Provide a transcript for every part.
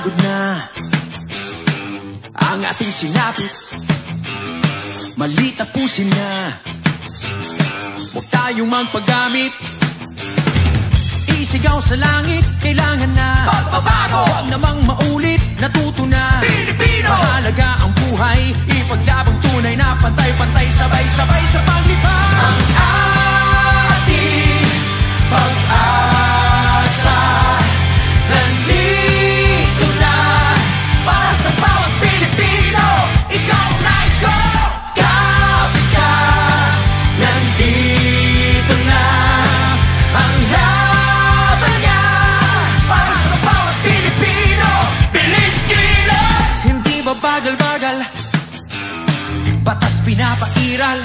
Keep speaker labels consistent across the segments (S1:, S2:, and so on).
S1: pagod na ang ating sinapit, mali tapusin na. Huwag tayong magpagamit, isigaw sa langit, kailangan na pagbabago. Huwag namang maulit, natuto na Pilipino. Mahalaga ang buhay, ipaglabang tunay na pantay-pantay, sabay-sabay sa paglipad. Ang ating pag-asa nandito na para sa bawat Pilipino. Ikaw ang nais ko, kapit ka, nandito na ang laban niya para sa bawat Pilipino. Bilis kilos, hindi ba bagal-bagal, batas pinapairal,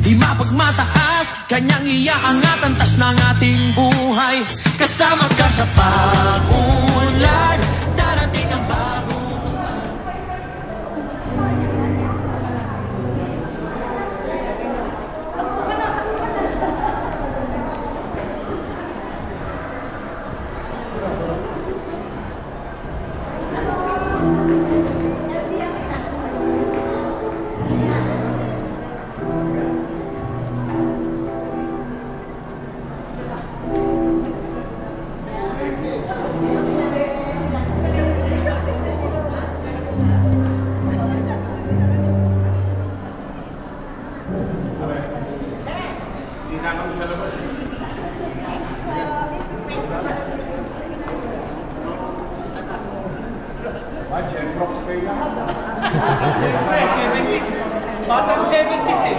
S1: di mapagmataas, kanyang iaangat, tas ng ating buhay. Kasama ka sa pag-unlad, darating ang bago.
S2: Batang 70s eh.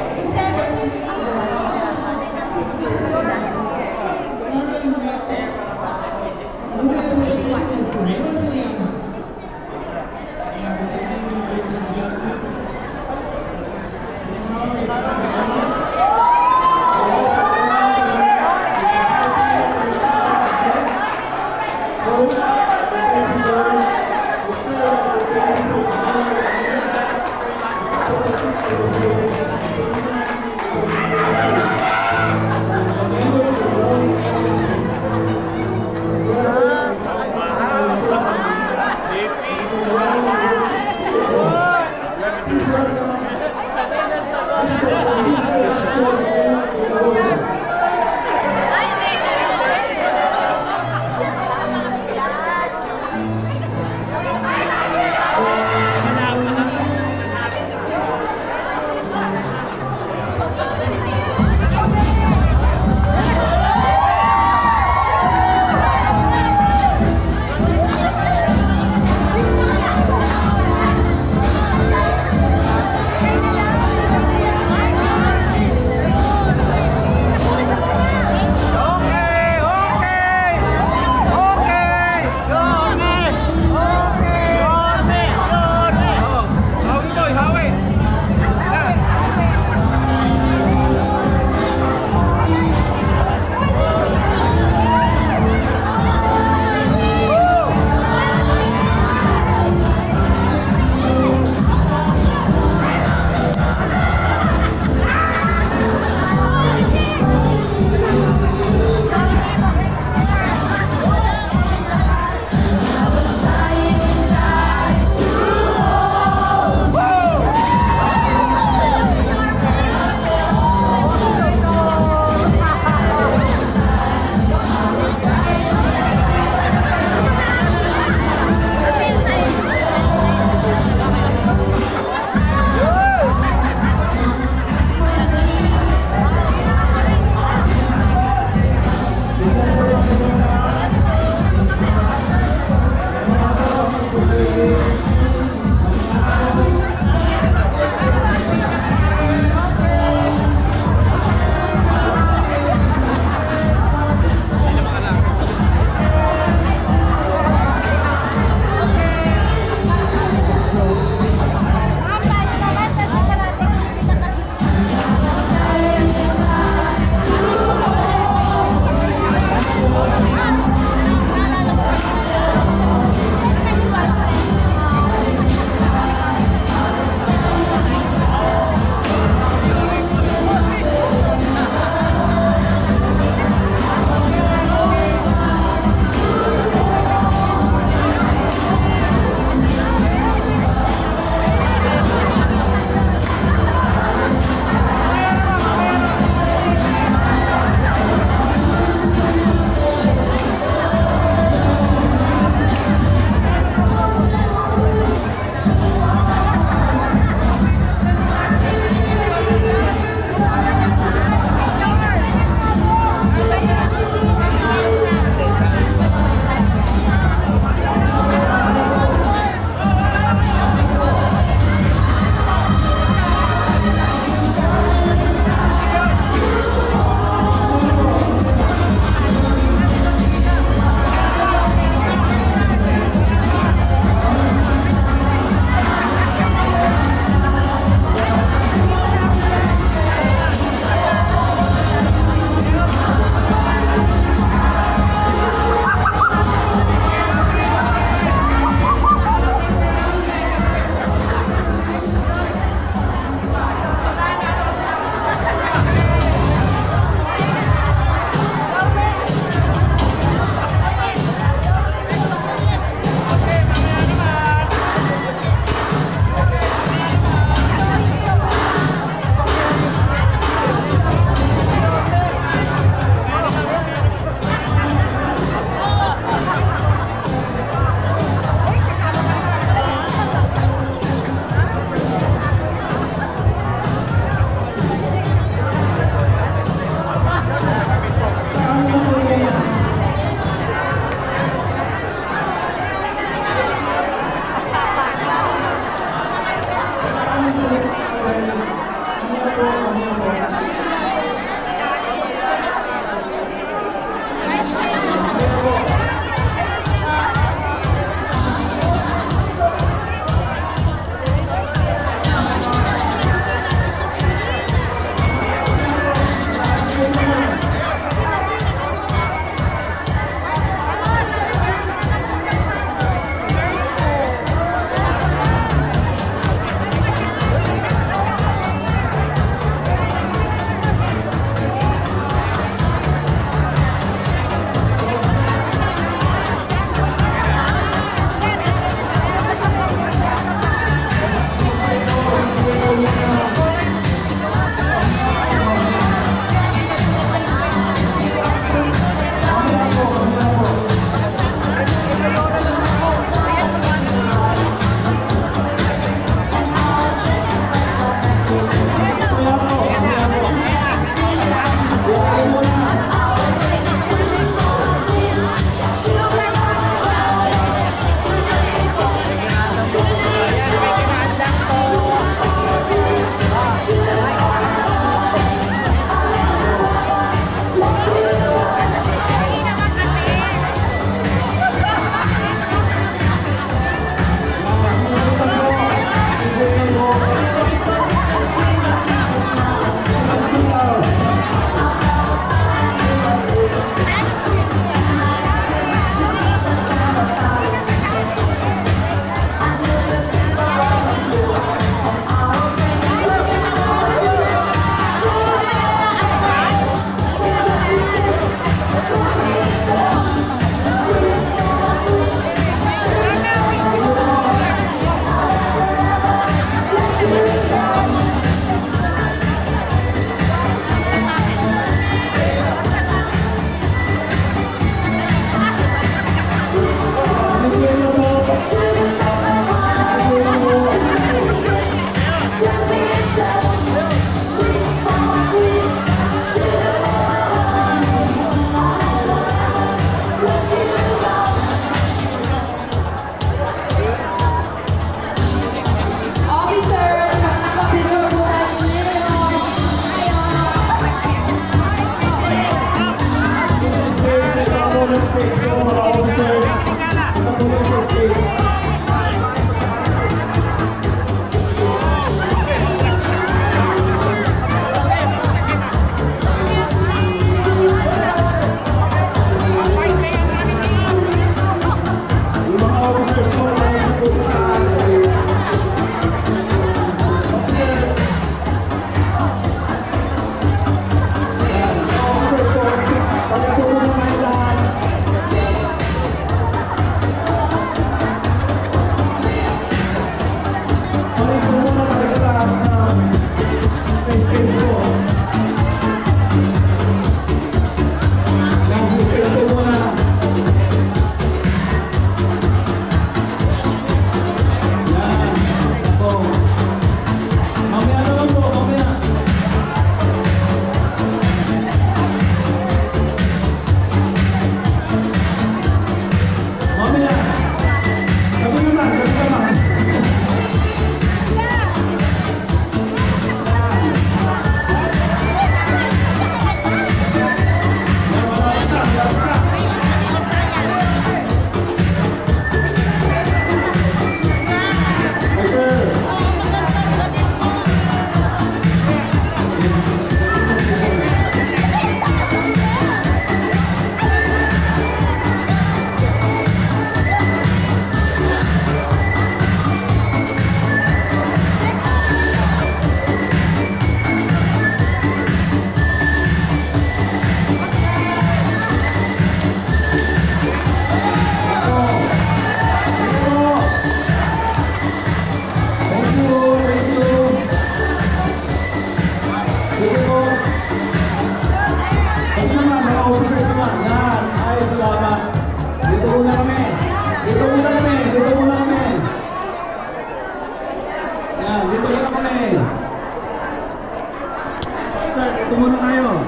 S3: Dito muna tayo.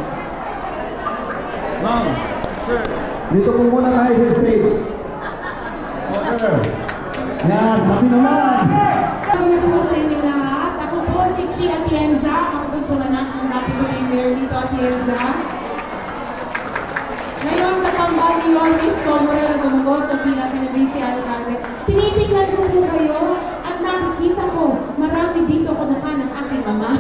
S3: Ma'am.
S4: Sir.
S3: Dito po muna tayo sa stage. Sir. Yan, sabi naman.
S5: Hello po sa inyo lahat. Ako po si Chi Atienza. Ako po sa anak ng dati ko kay Mayor Lito Atienza. Ngayon, katambal ni Lourdes Comorel Dumagoso bilang Pinabisi Alcalde. Tinitignan ko po kayo at nakikita ko marami dito kumukha ng aking ama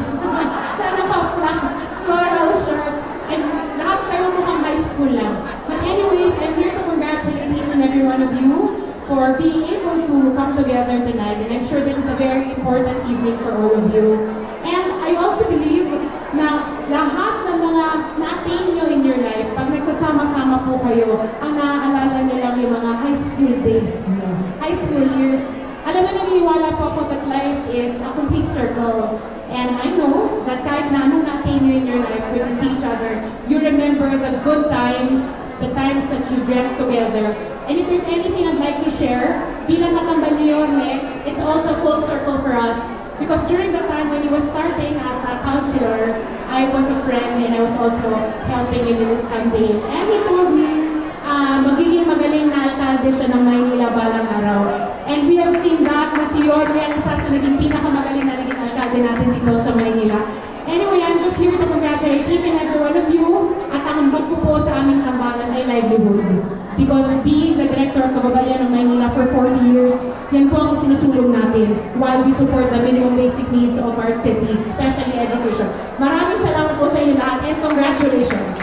S5: na naka-floral shirt and lahat kayo mukhang high school lang. But anyways, I'm here to congratulate each and every one of you for being able to come together tonight, and I'm sure this is a very important evening for all of you. And I also believe na lahat ng mga na-attain nyo in your life, pag nagsasama-sama po kayo, ang naaalala nyo lang yung mga high school days nyo, high school years. Alam mo, naniniwala po ako that life is a complete circle. And I know that kahit na anong na-attain nyo in your life, when you see each other, you remember the good times, the times that you dreamt together. And if there's anything I'd like to share, bilang katambal ni Yorme, it's also full circle for us. Because during the time when he was starting as a counselor, I was a friend and I was also helping him in his campaign. And he told me, magiging magaling na alkalde siya ng Maynila balang araw. And we have seen that na si Yorme ang isa sa naging pinakamagaling na naging alkalde natin dito sa Maynila. Anyway, I'm just here to congratulate each and every one of you. At ang ambag ko po sa aming tambalan ay livelihood. Because being the director of Kababayan ng Maynila for 40 years, yan po ang sinusulong natin while we support the minimum basic needs of our city, especially education. Maraming salamat po sa inyo lahat and congratulations!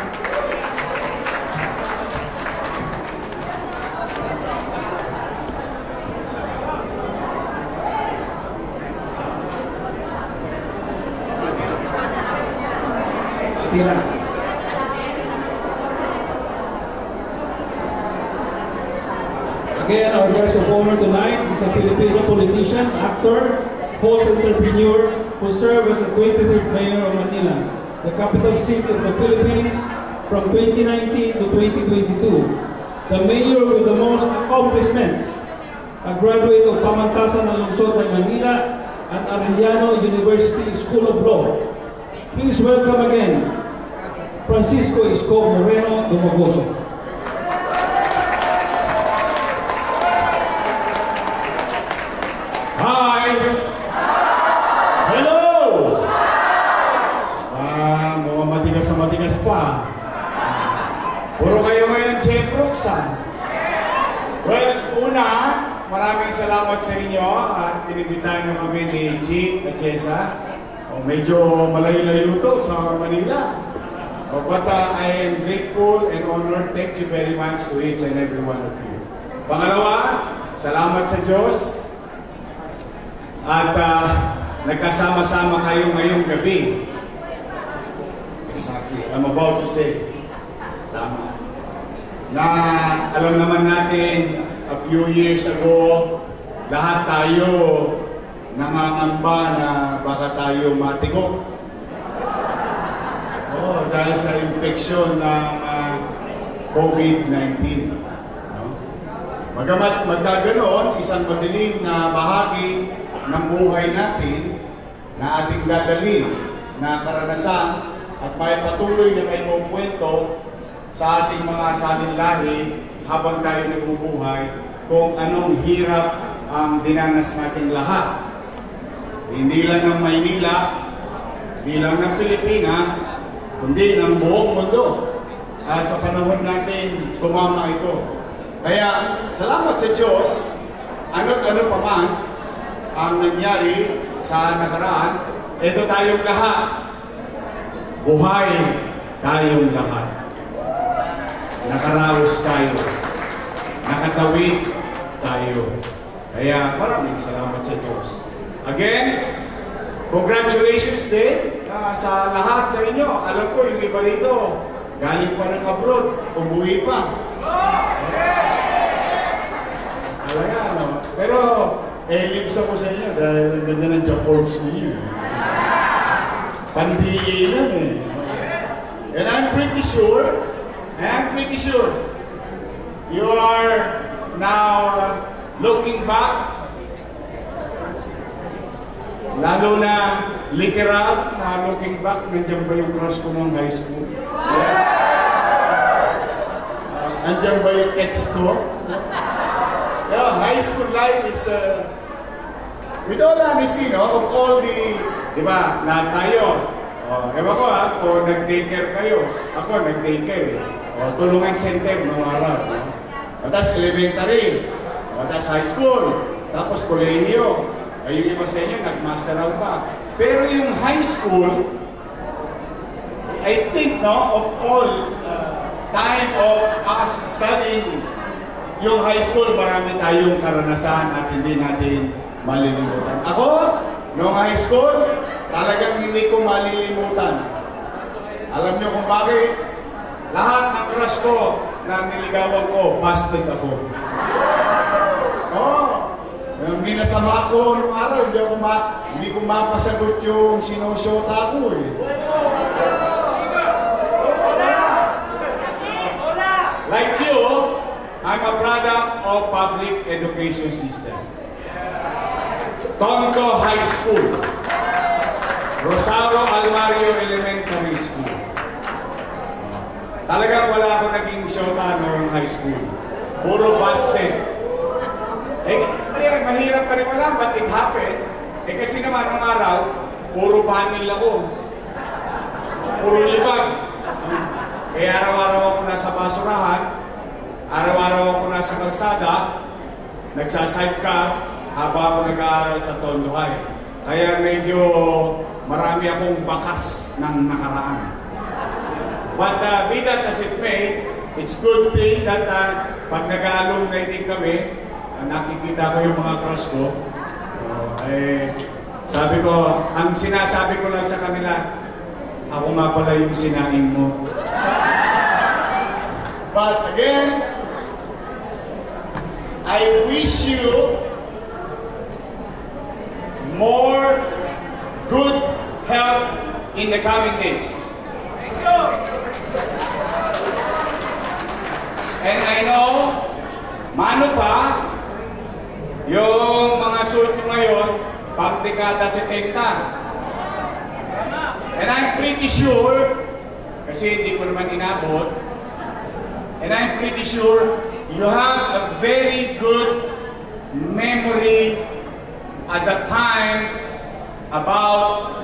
S3: Tira. Again, our guest of honor tonight is a Filipino politician, actor, host, entrepreneur who served as the 23rd Mayor of Manila, the capital city of the Philippines, from 2019 to 2022. The mayor with the most accomplishments, a graduate of Pamantasan ng Lungsod ng Manila at Arellano University School of Law. Please welcome again, Francisco Isko Moreno Dumagoso.
S4: Hi! Hello! Mga matigas na matigas pa. Puro kayo ngayon, Jeff Brooks, ha? Well, una, maraming salamat sa inyo at inibitahan nyo kami ni Jeep at Jessa. Medyo malayo-layo to sa Manila. But I am grateful and honored. Thank you very much to each and every one of you. Pangalawa, salamat sa Diyos. At nagkasama-sama kayo ngayong gabi. Exactly. I'm about to say. Tama. Na alam naman natin, a few years ago, lahat tayo nangangamba na baka tayo matigok. Oh, dahil sa infeksyon ng COVID-19. No? Magamat magkaganoon, isang madilim na bahagi ng buhay natin na ating dadalhin na karanasan at may patuloy na kayo kwento sa ating mga salinlahi habang tayo nabubuhay kung anong hirap ang dinanas nating lahat. Hindi lang ng Maynila, hindi lang ng Pilipinas, kundi ng buong mundo. At sa panahon natin, tumama ito. Kaya, salamat sa Diyos, ano't ano pa man ang nangyari sa nakaraan, ito tayong lahat. Buhay tayong lahat. Nakaraos tayo. Nakatawid tayo. Kaya maraming salamat sa Diyos. Again, congratulations din sa lahat sa inyo. Alam ko yung iba rito, galing pa ng abroad, umuwi pa. Talaga, no? Pero, lips ako sa inyo dahil ang ganda ng Japols ninyo. Pandiinan eh. And I'm pretty sure, you are now looking back, lalo na literal na looking back, nandiyan ba yung crush ko ng high school? Nandiyan ba yung ex ko? High school life is, with all honesty, no, of all the, di ba, lahat tayo. Ewan ko kung nag-daycare kayo. Ako, nag-daycare eh. Tulungan center ng araw. Tapos elementary. Tapos high school. Tapos kolehiyo. Yung iba sa inyo, nag-masteral pa. Pero yung high school, I think, no, of all time of us studying yung high school, marami tayong karanasan at hindi natin malilimutan. Ako, noong high school, talagang hindi ko malilimutan. Alam niyo kung bakit? Lahat ng crush ko na niligawan ko, busted ako. Minasama ko nung araw, hindi ko mapasagot yung sinusyota ko eh. Like you, I'm a product of public education system. Tondo High School, Rosario Almario Elementary School. Talagang wala akong naging syota noong high school. Puro busted. Mahirap pa rin wala, but it happened. Kasi naman nung araw, puro banil ako. Puro libag. Kaya araw-araw ako nasa basurahan, araw-araw ako nasa kalsada, nagsa-sidecar habang ako nag-aaral sa Tondo High. Kaya medyo marami akong bakas ng nakaraan. But be that as it may, it's good thing that pag nag-aalumni din kami, nakikita ko yung mga crush ko. Sabi ko, ang sinasabi ko lang sa kanila, ako nga pala yung sinaing mo. But again, I wish you more good health in the coming days. Thank you. And I know, mano pa, yung mga suit nyo ngayon, pang dekada 70. And I'm pretty sure, kasi hindi ko naman inabot, and I'm pretty sure you have a very good memory at the time about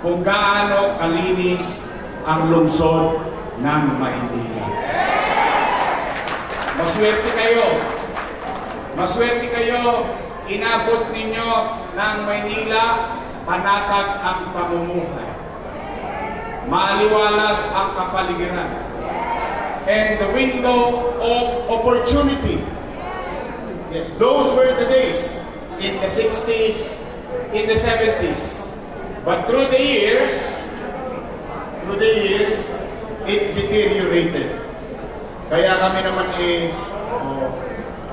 S4: kung gaano kalinis ang lungsod ng Maynila. Maswerte kayo. Maswerte kayo. Inabot ninyo ng Maynila, panatag ang pamumuhay. Maaliwalas ang kapaligiran. And the window of opportunity. Yes, those were the days in the 60s, in the 70s. But through the years, it deteriorated. Kaya kami naman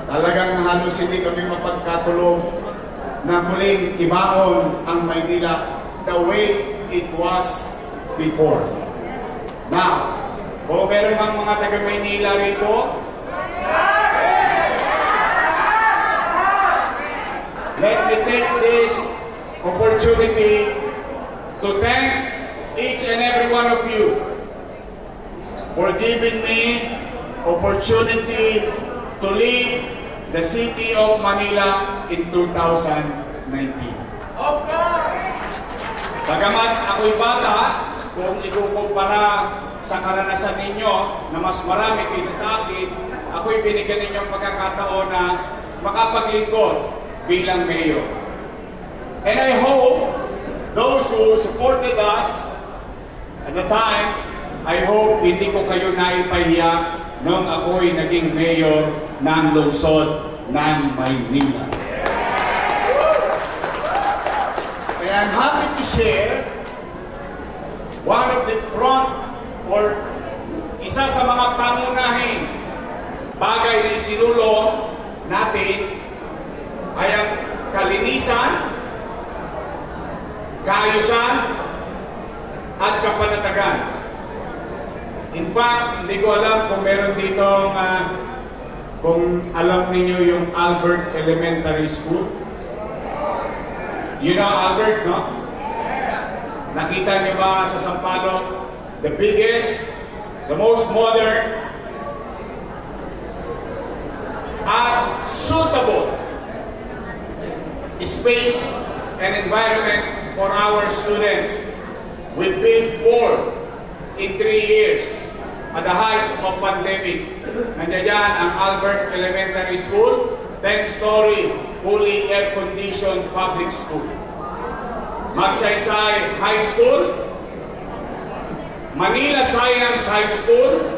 S4: talagang halos hindi kami mapagkatulog na muling ibangon ang Maynila the way it was before. Now, kung meron bang mga taga-Maynila rito, let me take this opportunity to thank each and every one of you for giving me opportunity to lead the city of Manila in 2019. Bagamat ako'y bata, kung ikukumpara sa karanasan ninyo na mas marami kaysa sa akin, ako'y binigyan ninyong pagkakataon na makapaglingkod bilang mayor. And I hope those who supported us at the time, I hope hindi ko kayo naipahiya nung ako'y naging mayor ng lungsod ng Maynila. And I'm happy to share one of the front or isa sa mga pangunahing bagay na isinulong natin ay ang kalinisan, kaayusan, at kapanatagan. In fact, hindi ko alam kung meron dito kung alam niyo yung Albert Elementary School. You know Albert, no? Nakita niyo ba sa Sampaloc, the biggest, the most modern, at suitable space and environment for our students. We built 4 in 3 years at the height of pandemic. Nandiyan ang Albert Elementary School, 10-story, fully air-conditioned public school. Magsaysay High School, Manila Science High School.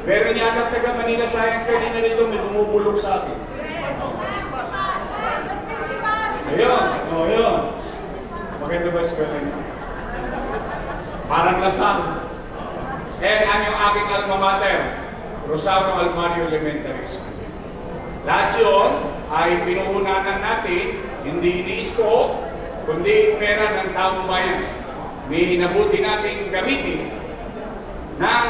S4: Meron yata taga Manila Science kanina rito, may bumubulog sa akin. Ayun, ayun. Maganda ba eskwela niyo? Parang lasang. And ang yung aking alma mater, Rosario Almario Elementary School. Lahat yun ay pinuunanan natin, hindi iniisko, kundi pera ng taong bayan. May nabuti nating gamitin ng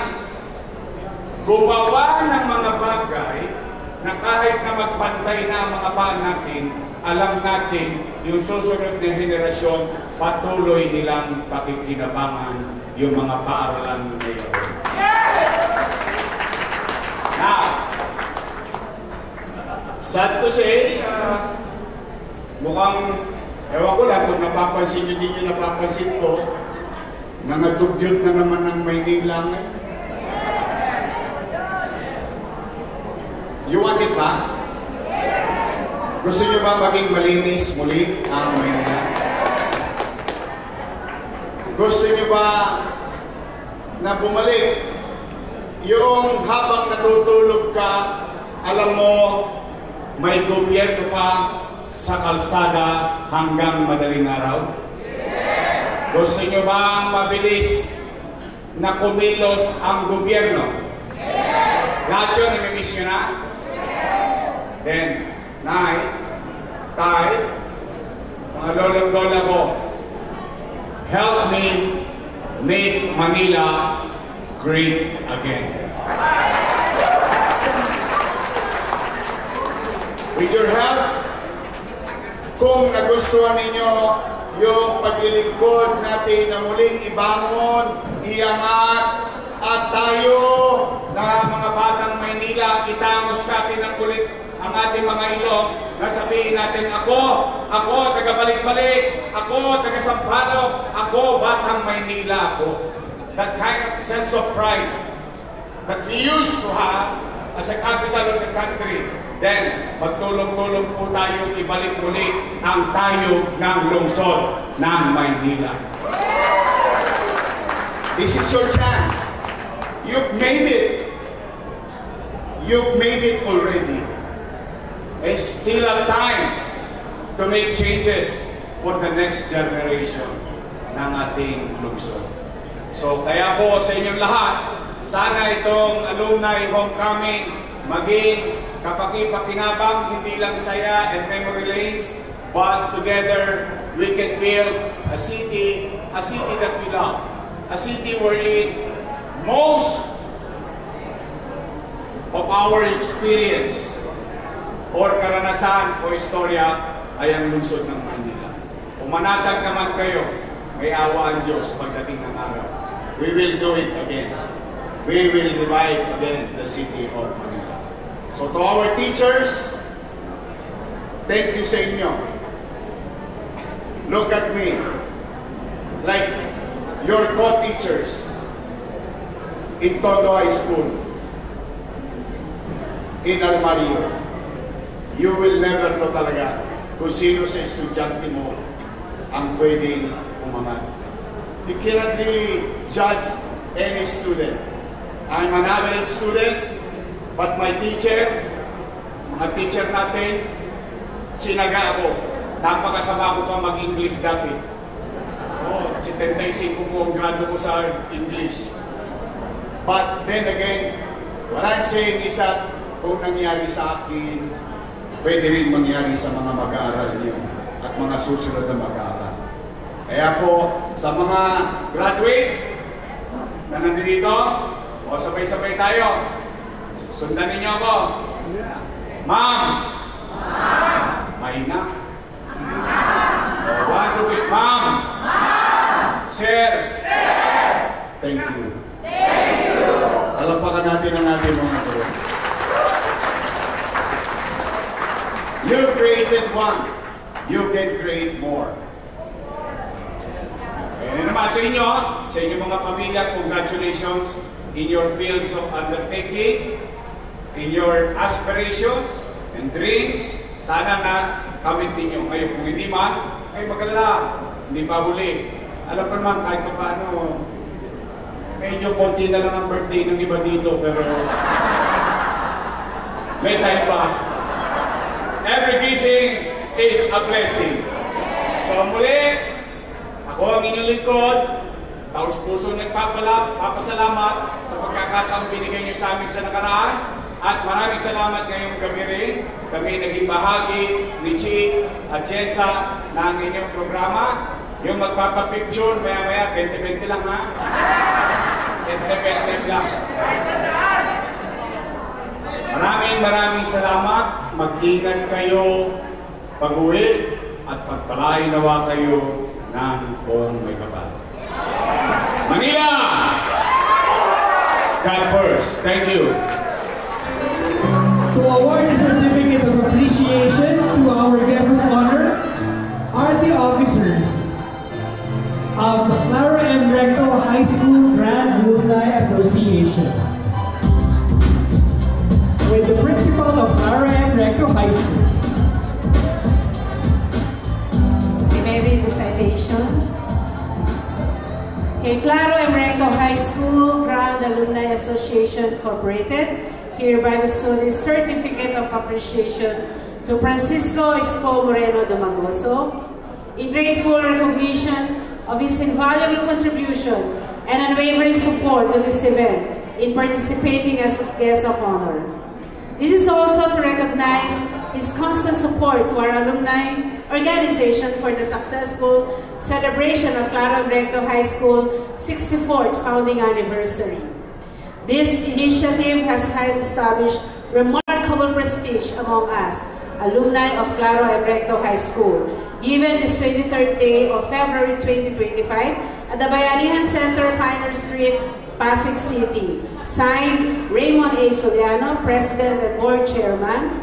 S4: gumawa ng mga bagay na kahit na magpantay na ang mga paan natin, alam natin yung susunod na henerasyon patuloy nilang pakikinabangan yung mga paaralan ngayon. Now, sad to say, mukhang, ewan ko lang kung napapansin nyo, hindi nyo napapansin ko, nangadugyot na naman ng Maynila ngayon. You want it ba? Gusto nyo ba maging malinis muli ang Maynila? Gusto nyo ba na bumalik yung habang natutulog ka, alam mo, may gobyerno pa sa kalsada hanggang madaling araw? Gusto nyo ba mabilis na kumilos ang gobyerno? Lahat yun, namimiss nyo na? Then, Nay, Tay, mga lolo-lola ko, help me make Manila great again. With your help, kung nagustuhan ninyo yung paglilingkod natin na muling ibangon, iangat, at tayo na mga batang Maynila, itangos natin ang kulit ang ating mga ilong na sabihin natin, ako, taga-balik-balik, ako, taga-Sampaloc, ako, batang Maynila ako. That kind of sense of pride that we used to have as a capital of the country. Then, magtulong-tulong po tayo, ibalik muli ang tayo ng lungsod ng Maynila. This is your chance. You've made it. You've made it already. And still have time to make changes for the next generation ng ating lungsod. So kaya po sa inyong lahat, sana itong alumni homecoming maging kapaki-pakinabang, hindi lang saya and memory lanes, but together we can build a city that we love. A city wherein most of our experience or karanasan o istorya ay ang lungsod ng Manila. Umanatag naman kayo, may awa ang Diyos pagdating ng araw. We will do it again. We will revive again the city of Manila. So to our teachers, thank you sa inyo. Look at me. Like your co-teachers in Tondo High School, in Almario. You will never know talaga kung sino sa estudyante mo ang pwedeng umangat. You cannot really judge any student. I'm an average student, but my teacher, mga teacher natin, tsinaga ako. Napakasama ko pa mag-English dati. Oh, 75 po ang grado ko sa English. But then again, what I'm saying is that kung nangyari sa akin, pwede rin mangyari sa mga mag-aaral niyo at mga susunod na mag-aaral. Kaya po, sa mga graduates na nandito, o sabay-sabay tayo, sundan ninyo ako. Ma'am! Mahina. One, two, three. Ma'am! Sir! Thank you. Alampakan natin ang ating mga guro. You created one. You can create more. Kaya naman sa inyong mga pamilya, congratulations in your fields of undertaking, in your aspirations and dreams. Sana na kamit ninyo. Ngayon, kung hindi man, ay magalala, hindi pa huli. Alam ko naman, kahit pa paano, medyo konti na lang ang birthday ng iba dito, pero may time pa. Every gising is a blessing. So muli, ako ang inyong lingkod, taos puso nagpapasalamat sa pagkakataong binigay niyo sa amin sa nakaraan. At maraming salamat ngayong gabi rin. Kami naging bahagi ni Chi at Jensa ng inyong programa. Yung magpapapicture, maya-maya, 20-20 lang ha. 20-20 lang. Maraming salamat. Mag-ingat kayo pag-uwi at pagpalain nawa kayo ng buong may kapal. Manila! God first. Thank you.
S6: To award a certificate of appreciation to our guests of honor are the officers of the Clara M. Recto High School Grand Alumni Association. With the principal of Clara M. Recto High School.
S7: You may read the citation. Clara M. Recto High School Grand Alumni Association Incorporated hereby bestows a certificate of appreciation to Francisco Esco Moreno Domagoso in grateful recognition of his invaluable contribution and unwavering support to this event in participating as a guest of honor. This is also to recognize his constant support to our alumni organization for the successful celebration of Clara Recto High School 64th founding anniversary. This initiative has established remarkable prestige among us, alumni of Clara Recto High School, given this 23rd day of February 2025 at the Bayanihan Center, Pioneer Street, Pasig City. Signed, Raymond A. Soliano, President and Board Chairman,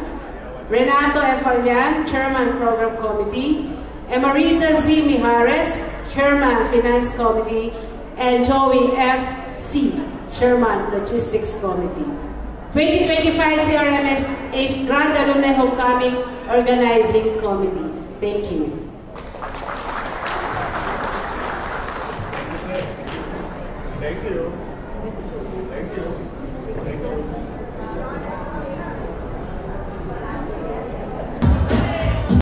S7: Renato F. Alyan, Chairman Program Committee, Emerita Z. Mijares, Chairman Finance Committee, and Joey F. C., Chairman Logistics Committee. 2025 CRMH Grand Alumni Homecoming Organizing Committee. Thank you.
S4: Thank you. Thank you. Thank you.